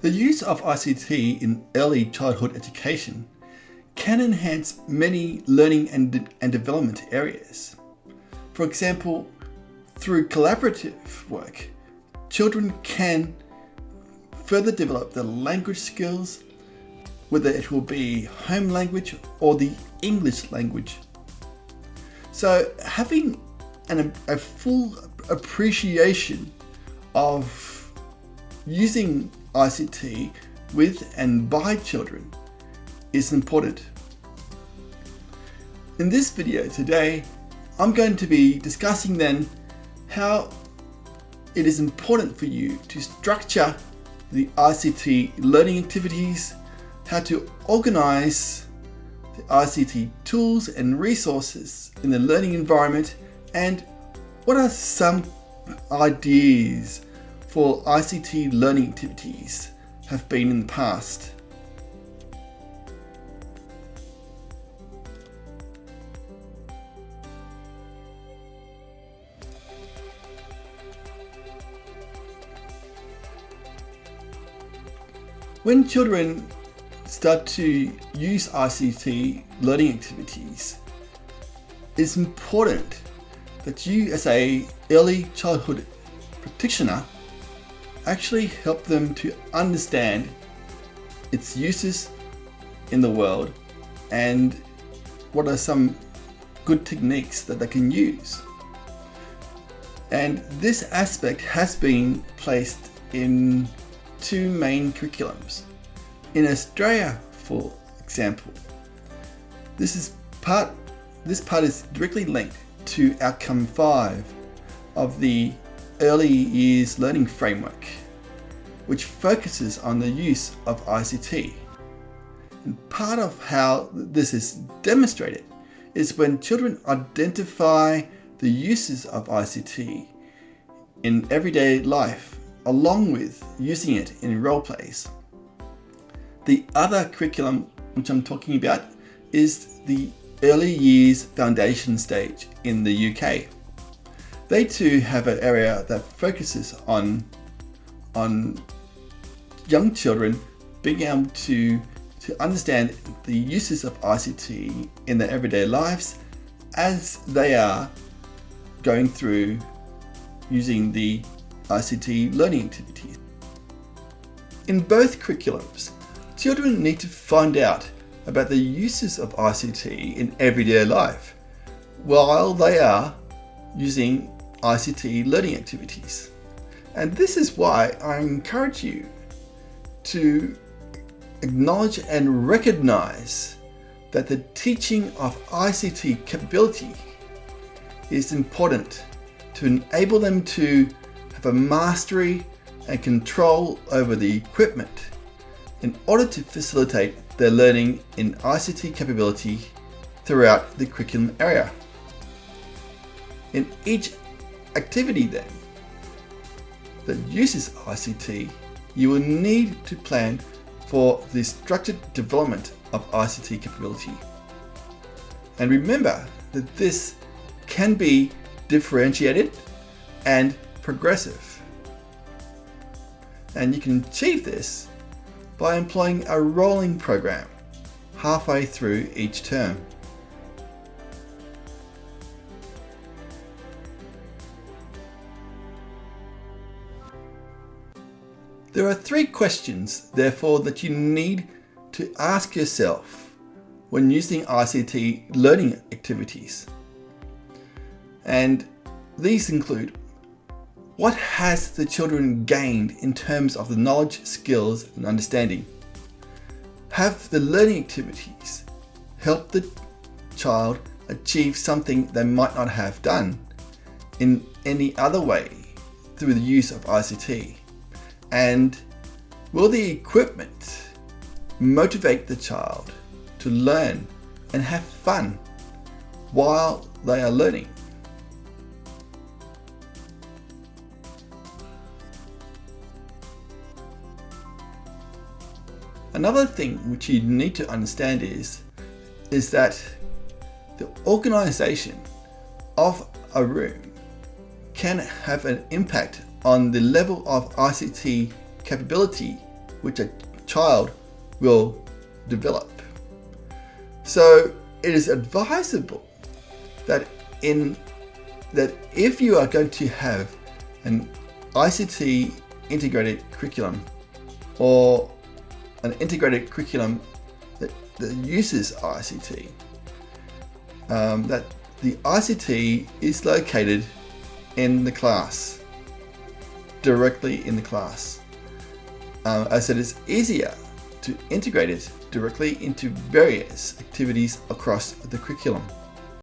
The use of ICT in early childhood education can enhance many learning and development areas. For example, through collaborative work, children can further develop their language skills, whether it will be home language or the English language. So having a full appreciation of using ICT with and by children is important. In this video today, I'm going to be discussing then how it is important for you to structure the ICT learning activities, how to organize the ICT tools and resources in the learning environment, and what are some ideas for ICT learning activities have been in the past. When children start to use ICT learning activities, it's important that you as an early childhood practitioner actually help them to understand its uses in the world and what are some good techniques that they can use. And this aspect has been placed in two main curriculums. In Australia, for example, this part is directly linked to Outcome 5 of the Early Years Learning Framework, which focuses on the use of ICT. And part of how this is demonstrated is when children identify the uses of ICT in everyday life, along with using it in role plays. The other curriculum which I'm talking about is the Early Years Foundation stage in the UK. They too have an area that focuses on young children being able to understand the uses of ICT in their everyday lives as they are going through using the ICT learning activities. In both curriculums, children need to find out about the uses of ICT in everyday life while they are using ICT learning activities. And this is why I encourage you to acknowledge and recognize that the teaching of ICT capability is important to enable them to have a mastery and control over the equipment in order to facilitate their learning in ICT capability throughout the curriculum area. In each activity then that uses ICT, you will need to plan for the structured development of ICT capability. And remember that this can be differentiated and progressive. And you can achieve this by employing a rolling program halfway through each term. There are 3 questions, therefore, that you need to ask yourself when using ICT learning activities. And these include: what has the children gained in terms of the knowledge, skills, and understanding? Have the learning activities helped the child achieve something they might not have done in any other way through the use of ICT? And will the equipment motivate the child to learn and have fun while they are learning? Another thing which you need to understand is that the organization of a room can have an impact on the level of ICT capability which a child will develop. So it is advisable that if you are going to have an ICT integrated curriculum, or an integrated curriculum that uses ICT, that the ICT is located in the class, directly in the class, as it is easier to integrate it directly into various activities across the curriculum.